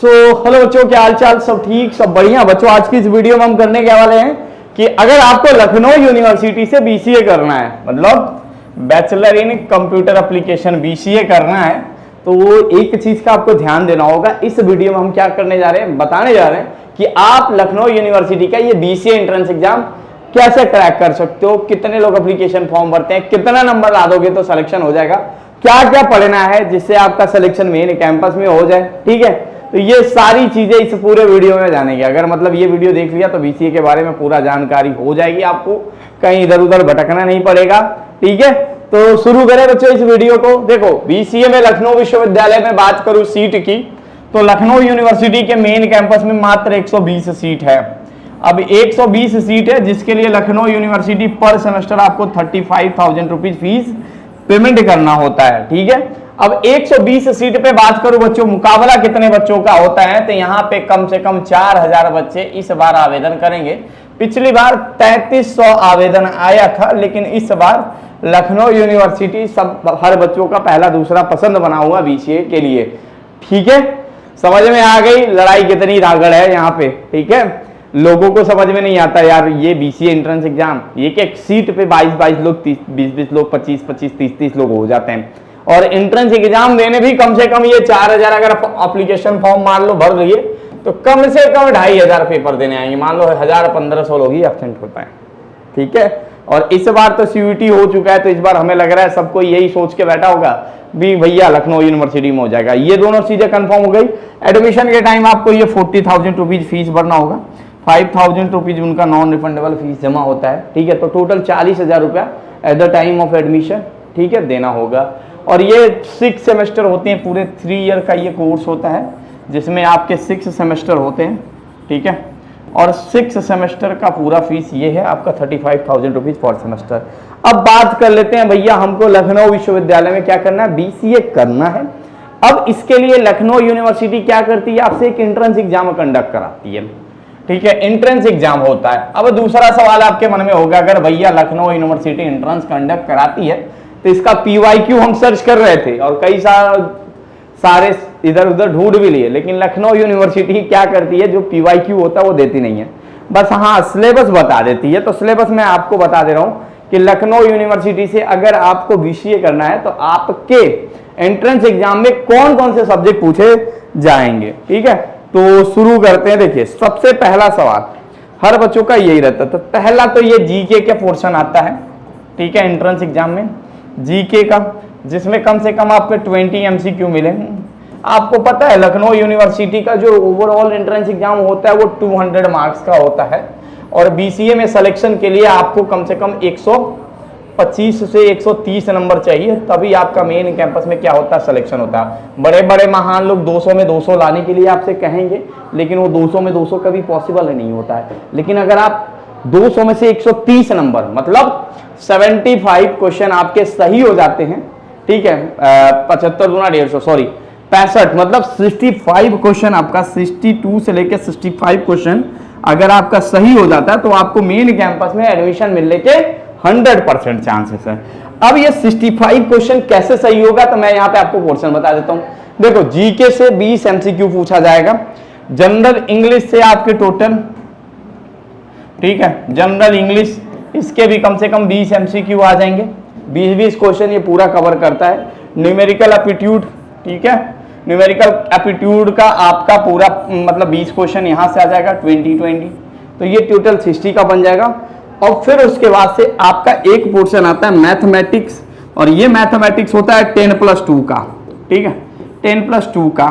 Hello बच्चों, क्या हाल चाल? सब ठीक, सब बढ़िया। बच्चों आज की इस वीडियो में हम करने के वाले हैं कि अगर आपको लखनऊ यूनिवर्सिटी से बीसीए करना है, मतलब bachelor in computer application BCA करना है, तो वो एक चीज का आपको ध्यान देना होगा। इस वीडियो में हम क्या करने जा रहे हैं, बताने जा रहे हैं कि आप लखनऊ यूनिवर्सिटी का ये बीसीए एंट्रेंस एग्जाम कैसे क्रैक कर सकते हो, कितने लोग एप्लीकेशन फॉर्म भरते हैं, कितना नंबर ला दोगे तो सिलेक्शन हो जाएगा, क्या क्या पढ़ना है जिससे आपका सिलेक्शन मेन कैंपस में हो जाए। ठीक है, तो ये सारी चीजें इस पूरे वीडियो में जानेंगे। अगर मतलब ये वीडियो देख लिया तो बीसीए के बारे में पूरा जानकारी हो जाएगी, आपको कहीं इधर उधर भटकना नहीं पड़ेगा। ठीक है, तो शुरू करें बच्चों इस वीडियो को। देखो बीसीए में लखनऊ विश्वविद्यालय में बात करूं सीट की, तो लखनऊ यूनिवर्सिटी के मेन कैंपस में मात्र 120 सीट है। अब 120 सीट है जिसके लिए लखनऊ यूनिवर्सिटी पर सेमेस्टर आपको 35,000 रुपीज फीस पेमेंट करना होता है। ठीक है, अब 120 सीट पे बात करूं बच्चों, मुकाबला कितने बच्चों का होता है, तो यहाँ पे कम से कम 4000 बच्चे इस बार आवेदन करेंगे। पिछली बार 3300 आवेदन आया था, लेकिन इस बार लखनऊ यूनिवर्सिटी सब हर बच्चों का पहला दूसरा पसंद बना हुआ बीसीए के लिए। ठीक है, समझ में आ गई लड़ाई कितनी रागड़ है यहाँ पे। ठीक है, लोगों को समझ में नहीं आता यार ये बीसीए एंट्रेंस एग्जाम, एक एक सीट पे 22 लोग, 20 लोग, 25 30 लोग हो जाते हैं। और एंट्रेंस एग्जाम देने भी कम से कम ये 4000 अगर एप्लीकेशन फॉर्म मान लो भर लिए तो कम से कम 2500 पेपर देने आएंगे। मान लो 1000-1500 लोग ही एब्सेंट होता है। ठीक है, और इस बार तो सीयूईटी हो चुका है, तो इस बार हमें लग रहा है सबको यही सोच के बैठा होगा भी भैया लखनऊ यूनिवर्सिटी में हो जाएगा। ये दोनों चीजें कंफर्म हो गई। एडमिशन के टाइम आपको ये 40,000 रुपीज फीस भरना होगा, 5,000 रुपीज उनका नॉन रिफंडेबल फीस जमा होता है। ठीक है, तो टोटल 40,000 रुपया at the time of admission, ठीक है, देना होगा। और ये 6 सेमेस्टर होते हैं, पूरे 3 ईयर का ये कोर्स होता है जिसमें आपके 6 सेमेस्टर होते हैं। ठीक है, और 6 सेमेस्टर का पूरा फीस ये है आपका 35,000 रुपीज पर सेमेस्टर। अब बात कर लेते हैं भैया हमको लखनऊ विश्वविद्यालय में क्या करना है, बीसीए करना है। अब इसके लिए लखनऊ यूनिवर्सिटी क्या करती है, आपसे एक एंट्रेंस एग्जाम कंडक्ट कराती है। ठीक है, एंट्रेंस एग्जाम होता है। अब दूसरा सवाल आपके मन में होगा, अगर भैया लखनऊ यूनिवर्सिटी एंट्रेंस कंडक्ट कराती है तो इसका पीवाईक्यू हम सर्च कर रहे थे और कई सारे इधर उधर ढूंढ भी लिए, लेकिन लखनऊ यूनिवर्सिटी क्या करती है, जो पीवाईक्यू होता है वो देती नहीं है, बस हाँ सिलेबस बता देती है। तो सिलेबस मैं आपको बता दे रहा हूँ कि लखनऊ यूनिवर्सिटी से अगर आपको बीसीए करना है तो आपके एंट्रेंस एग्जाम में कौन कौन से सब्जेक्ट पूछे जाएंगे। ठीक है, तो शुरू करते हैं। देखिए सबसे पहला सवाल हर बच्चों का यही रहता था, पहला तो ये जीके का पोर्शन आता है। ठीक है, एंट्रेंस एग्जाम में जीके का, जिसमें कम से कम आपके 20 एमसीक्यू मिले। आपको पता है लखनऊ यूनिवर्सिटी का जो ओवरऑल एंट्रेंस एग्जाम होता है वो 200 मार्क्स का होता है, और बीसीए में सिलेक्शन के लिए आपको कम से कम 125 से 130 नंबर चाहिए, तभी आपका मेन कैंपस में क्या होता है, सिलेक्शन होता है। बड़े बड़े महान लोग 200 में 200 लाने के लिए आपसे कहेंगे, लेकिन वो 200 में 200 कभी पॉसिबल नहीं होता है। लेकिन अगर आप 200 में से 130 नंबर मतलब 75 क्वेश्चन आपके सही हो जाते हैं। ठीक है, 75 गुना 150 सॉरी 65 मतलब 65 क्वेश्चन आपका 62 से लेकर 65 क्वेश्चन अगर आपका सही हो जाता है तो आपको मेन कैंपस में एडमिशन मिलने के 100% चांसेस है। अब ये 65 क्वेश्चन कैसे सही होगा, तो मैं यहाँ पे आपको पोर्शन बता देता हूँ। देखो जीके से 20 एमसीक्यू पूछा जाएगा, जनरल इंग्लिश से आपके टोटल, ठीक है, जनरल इंग्लिश इसके भी कम से कम 20 एमसीक्यू आ जाएंगे, 20-20 क्वेश्चन ये पूरा कवर करता है। न्यूमेरिकल एप्टीट्यूड, ठीक है, न्यूमेरिकल एप्टीट्यूड का आपका पूरा मतलब 20 क्वेश्चन यहाँ से आ जाएगा 20-20, तो ये टोटल 60 का बन जाएगा। और फिर उसके बाद से आपका एक पोर्शन आता है मैथमेटिक्स, और ये मैथमेटिक्स होता है 10+2 का। ठीक है, 10+2 का,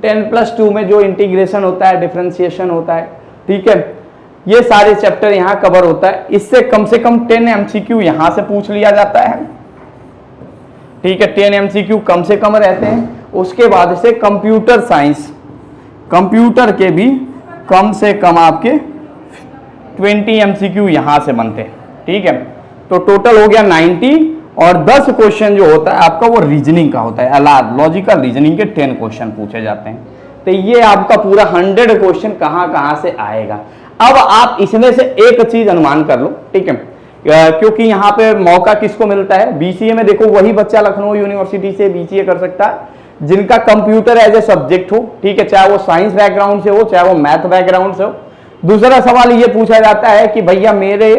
10+2 में जो इंटीग्रेशन होता है, डिफरेंशिएशन होता है, ठीक है, ये सारे चैप्टर यहाँ कवर होता है। इससे कम से कम 10 एमसीक्यू यहाँ से पूछ लिया जाता है। ठीक है, 10 एमसीक्यू कम से कम रहते हैं। उसके बाद से कंप्यूटर साइंस, कंप्यूटर के भी कम से कम आपके 20 एमसीक्यू यहाँ से बनते हैं। ठीक है, तो टोटल हो गया 90, और 10 क्वेश्चन जो होता है आपका वो रीजनिंग का होता है, अलाद लॉजिकल रीजनिंग के 10 क्वेश्चन पूछे जाते हैं। तो ये आपका पूरा 100 क्वेश्चन कहाँ से आएगा। अब आप इसमें से एक चीज अनुमान कर लो। ठीक है, क्योंकि यहाँ पे मौका किसको मिलता है बीसीए में, देखो वही बच्चा लखनऊ यूनिवर्सिटी से बीसीए कर सकता है जिनका कंप्यूटर एज ए सब्जेक्ट हो, ठीक है, चाहे वो साइंस बैकग्राउंड से हो चाहे वो मैथ बैकग्राउंड से हो। दूसरा सवाल ये पूछा जाता है कि भैया मेरे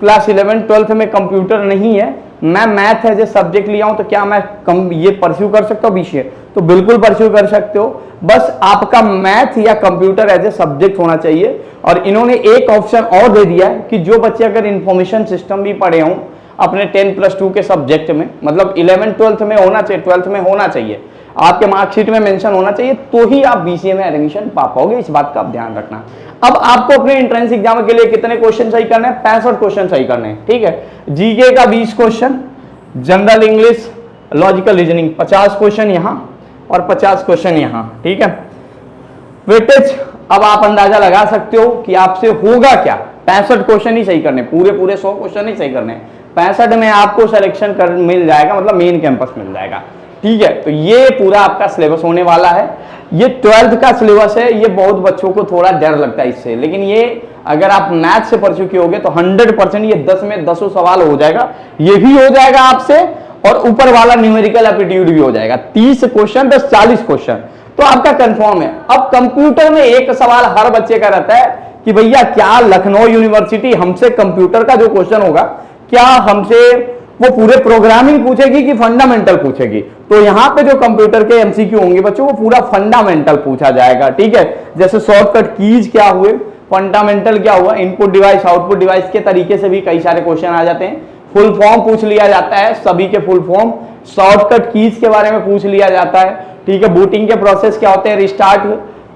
क्लास 11 12 में कंप्यूटर नहीं है, मैं मैथ एज ए सब्जेक्ट लिया हूं, तो क्या मैं ये परस्यू कर सकता हूं बीसीए? तो बिल्कुल परस्यू कर सकते हो, बस आपका मैथ या कंप्यूटर एज ए सब्जेक्ट होना चाहिए। और इन्होंने एक ऑप्शन और दे दिया है कि जो बच्चे अगर इंफॉर्मेशन सिस्टम भी पढ़े हों अपने 10+2 के सब्जेक्ट में, मतलब 11 12 में होना चाहिए, 12th में होना चाहिए, आपके मार्कशीट में मेंशन होना चाहिए, तो ही आप बीसीए में एडमिशन पा पाओगे। इस बात का आप ध्यान रखना। अब आपको अपने एंट्रेंस एग्जाम के लिए कितने क्वेश्चन सही करने हैं? 65 क्वेश्चन सही करने हैं, ठीक है। जीके का 20 question, general English, logical reasoning 50 question यहां और 50 क्वेश्चन यहां, ठीक है। वेटेज अब आप अंदाजा लगा सकते हो कि आपसे होगा क्या। 65 क्वेश्चन ही सही करने, पूरे 100 क्वेश्चन ही सही करने। 65 में आपको सिलेक्शन कर मिल जाएगा, मतलब मेन कैंपस मिल जाएगा, ठीक है। तो ये पूरा आपका सिलेबस होने वाला है। ये 12th का सिलेबस है। ये बहुत बच्चों को थोड़ा डर लगता है इससे, लेकिन ये अगर आप मैथ से परस्यू किए तो 100% ये 10 में 10 सवाल हो जाएगा। ये भी हो जाएगा आपसे, और ऊपर वाला न्यूमेरिकल एप्टीट्यूड भी हो जाएगा। 30 क्वेश्चन 10 40 क्वेश्चन तो आपका कंफर्म है। अब कंप्यूटर में एक सवाल हर बच्चे का रहता है कि भैया क्या लखनऊ यूनिवर्सिटी हमसे कंप्यूटर का जो क्वेश्चन होगा, क्या हमसे वो पूरे प्रोग्रामिंग पूछेगी कि फंडामेंटल पूछेगी? तो यहां पे जो कंप्यूटर के एमसीक्यू होंगे बच्चों, वो पूरा फंडामेंटल पूछा जाएगा, ठीक है। जैसे शॉर्टकट कीज क्या हुए, फंडामेंटल क्या हुआ, इनपुट डिवाइस आउटपुट डिवाइस के तरीके से भी कई सारे क्वेश्चन आ जाते हैं। फुल फॉर्म पूछ लिया जाता है, सभी के फुल फॉर्म, शॉर्टकट कीज के बारे में पूछ लिया जाता है, ठीक है। बूटिंग के प्रोसेस क्या होते हैं, रिस्टार्ट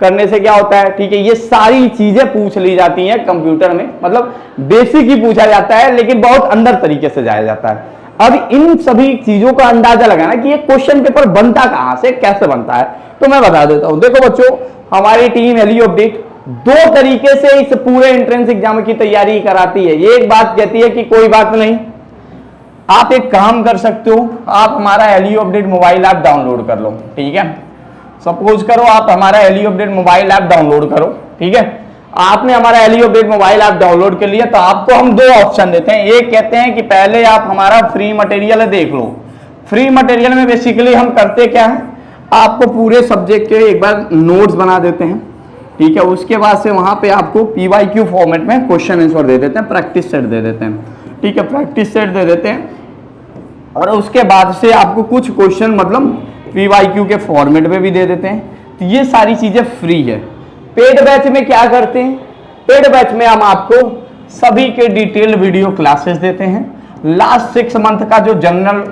करने से क्या होता है, ठीक है। ये सारी चीजें पूछ ली जाती हैं कंप्यूटर में, मतलब बेसिक ही पूछा जाता है, लेकिन बहुत अंदर तरीके से जाया जाता है। अब इन सभी चीजों का अंदाजा लगाना कि ये क्वेश्चन पेपर बनता कहां से, कैसे बनता है, तो मैं बता देता हूं। देखो बच्चों, हमारी टीम एलयू अपडेट 2 तरीके से इस पूरे एंट्रेंस एग्जाम की तैयारी कराती है। ये एक बात कहती है कि कोई बात नहीं, आप एक काम कर सकते हो, आप हमारा LU update mobile app download कर लो, ठीक है। सपोज करो आप हमारा LU update mobile app download करो, ठीक है। आपने हमारा LU update mobile app download कर लिया, तो आपको हम 2 ऑप्शन देते हैं। एक कहते हैं कि पहले आप हमारा फ्री मटेरियल देख लो। फ्री मटेरियल में बेसिकली हम करते क्या है, आपको पूरे सब्जेक्ट के एक बार नोट्स बना देते हैं, ठीक है। उसके बाद से वहां पे आपको PYQ फॉर्मेट में क्वेश्चन आंसर दे देते हैं, प्रैक्टिस सेट दे देते हैं, ठीक है, प्रैक्टिस सेट दे देते हैं। और उसके बाद से आपको कुछ क्वेश्चन मतलब PYQ के फॉर्मेट में भी दे देते हैं। तो ये सारी चीजें फ्री है। पेड बैच में क्या करते हैं, पेड बैच में हम आपको सभी के डिटेल वीडियो क्लासेस देते हैं। लास्ट 6 मंथ का जो जनरल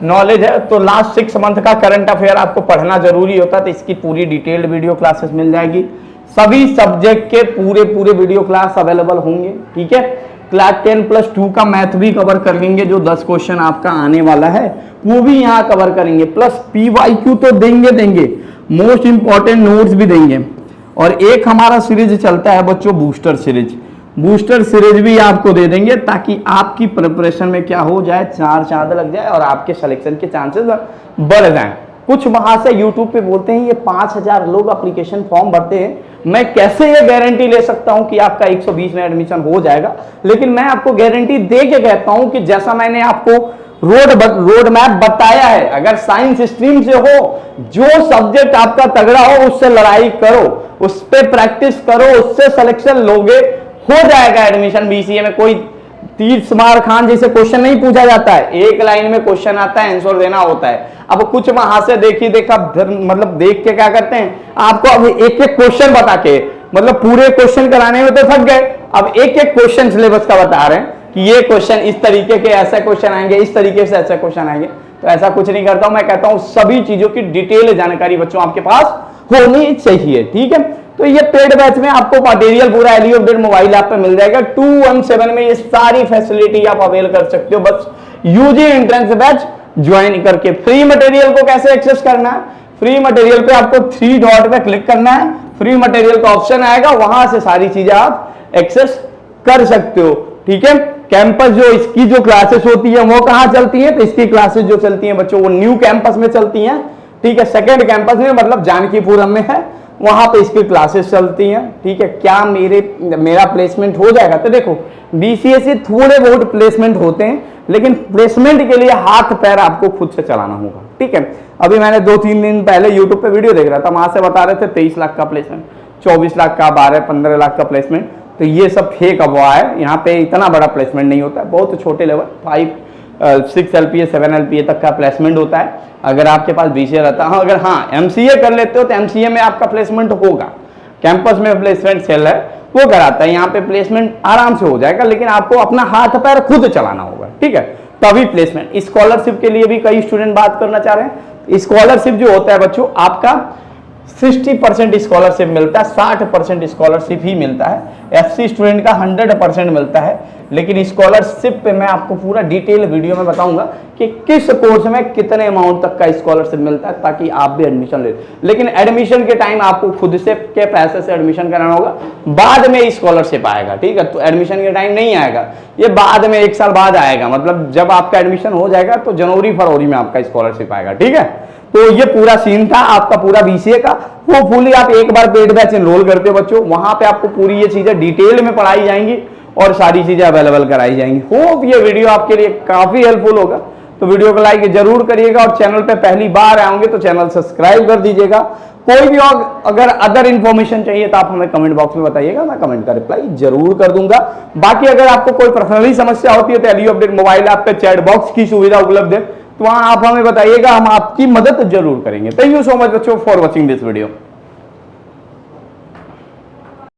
नॉलेज है, तो लास्ट 6 मंथ का करंट अफेयर आपको पढ़ना जरूरी होता है, तो इसकी पूरी डिटेल्ड वीडियो क्लासेस मिल जाएगी। सभी सब्जेक्ट के पूरे वीडियो क्लास अवेलेबल होंगे, ठीक है। क्लास 10+2 का मैथ भी कवर कर लेंगे, जो 10 क्वेश्चन आपका आने वाला है वो भी यहाँ कवर करेंगे, प्लस PYQ तो देंगे, मोस्ट इंपॉर्टेंट नोट्स भी देंगे। और एक हमारा सीरीज चलता है बच्चों, बूस्टर सीरीज भी आपको दे देंगे, ताकि आपकी प्रिपरेशन में क्या हो जाए, 4 चांद लग जाए और आपके सिलेक्शन के चांसेस बढ़ जाएं। कुछ वहां से यूट्यूब पे बोलते हैं ये 5000 लोग एप्लीकेशन फॉर्म भरते हैं, मैं कैसे ये गारंटी ले सकता हूं कि आपका 120 में एडमिशन हो जाएगा। लेकिन मैं आपको गारंटी दे के कहता हूं कि जैसा मैंने आपको रोड मैप बताया है, अगर साइंस स्ट्रीम से हो, जो सब्जेक्ट आपका तगड़ा हो उससे लड़ाई करो, उस पर प्रैक्टिस करो, उससे सिलेक्शन लोगे, हो जाएगा एडमिशन बीसीए में। कोई तीर स्मार खान जैसे क्वेश्चन नहीं पूछा जाता है, एक लाइन में क्वेश्चन आता है, आंसर देना होता है। अब कुछ वहां से देखा मतलब देख के क्या करते हैं, आपको अब एक क्वेश्चन बता के, मतलब पूरे क्वेश्चन कराने में तो थक गए, अब एक क्वेश्चन सिलेबस का बता रहे हैं कि ये क्वेश्चन इस तरीके के ऐसे क्वेश्चन आएंगे, इस तरीके से ऐसे क्वेश्चन आएंगे। तो ऐसा कुछ नहीं करता हूं, मैं कहता हूं सभी चीजों की डिटेल जानकारी बच्चों आपके पास होनी चाहिए, ठीक है। तो ये पेड बैच में आपको मटेरियल पूरा एलयू अपडेट मोबाइल ऐप पे मिल जाएगा। 217 में ये सारी फैसिलिटी आप अवेल कर सकते हो, बस यूजी एंट्रेंस बैच ज्वाइन करके। फ्री मटेरियल को कैसे एक्सेस करना है, फ्री मटेरियल पे आपको 3 डॉट पे क्लिक करना है, फ्री मटेरियल का ऑप्शन आएगा, वहां से सारी चीजें आप एक्सेस कर सकते हो, ठीक है। कैंपस जो इसकी जो क्लासेस होती है वो कहां चलती है, तो इसकी क्लासेस जो चलती हैं बच्चों वो न्यू कैंपस में चलती हैं, ठीक है। सेकंड कैंपस में मतलब जानकीपुरम में है, वहां पे इसकी क्लासेस चलती हैं, ठीक है। क्या मेरा प्लेसमेंट हो जाएगा? तो देखो बीसीए से थोड़े बहुत प्लेसमेंट होते हैं, लेकिन प्लेसमेंट के लिए हाथ पैर आपको खुद से चलाना होगा, ठीक है। अभी मैंने 2-3 दिन पहले यूट्यूब पे वीडियो देख रहा था, वहां से बता रहे थे 23 लाख का प्लेसमेंट, 24 लाख का, 12-15 लाख का प्लेसमेंट। तो ये सब फेक अफवाह है, यहाँ पे इतना बड़ा प्लेसमेंट नहीं होता है, बहुत छोटे लेवल 5-6 LPA 7 LPA तक का प्लेसमेंट होता है अगर आपके पास बीसीए रहता है। अगर हाँ एमसीए कर लेते हो तो एमसीए में आपका प्लेसमेंट होगा, कैंपस में प्लेसमेंट सेल है वो कराता है, यहाँ पे प्लेसमेंट आराम से हो जाएगा, लेकिन आपको अपना हाथ पैर खुद चलाना होगा, ठीक है, तभी प्लेसमेंट। स्कॉलरशिप के लिए भी कई स्टूडेंट बात करना चाह रहे हैं। स्कॉलरशिप जो होता है बच्चों, आपका 60% स्कॉलरशिप मिलता है, 60% स्कॉलरशिप ही मिलता है। एफसी स्टूडेंट का 100% मिलता है। लेकिन स्कॉलरशिप पे मैं आपको पूरा डिटेल वीडियो में बताऊंगा कि किस कोर्स में कितने अमाउंट तक का स्कॉलरशिप मिलता है, ताकि आप भी एडमिशन ले। लेकिन एडमिशन के टाइम आपको खुद से के पैसे से एडमिशन कराना होगा, बाद में स्कॉलरशिप आएगा, ठीक है। तो एडमिशन के टाइम नहीं आएगा, ये बाद में 1 साल बाद आएगा, मतलब जब आपका एडमिशन हो जाएगा तो जनवरी-फरवरी में आपका स्कॉलरशिप आएगा, ठीक है। तो ये पूरा सीन था आपका पूरा बीसीए का। वो फुली आप एक बार पेड बैच एनरोल करते हो बच्चों, वहां पे आपको पूरी ये चीजें डिटेल में पढ़ाई जाएंगी और सारी चीजें अवेलेबल कराई जाएंगी। होप ये वीडियो आपके लिए काफी हेल्पफुल होगा, तो वीडियो को लाइक जरूर करिएगा और चैनल पे पहली बार आएंगे तो चैनल सब्सक्राइब कर दीजिएगा। कोई भी अगर अदर इन्फॉर्मेशन चाहिए तो आप हमें कमेंट बॉक्स में बताइएगा, मैं कमेंट का रिप्लाई जरूर कर दूंगा। बाकी अगर आपको कोई पर्सनली समस्या होती है तो एलयू अपडेट मोबाइल ऐप पे चैट बॉक्स की सुविधा उपलब्ध है, तो वहां आप हमें बताइएगा, हम आपकी मदद जरूर करेंगे। थैंक यू सो मच बच्चों फॉर वॉचिंग दिस वीडियो।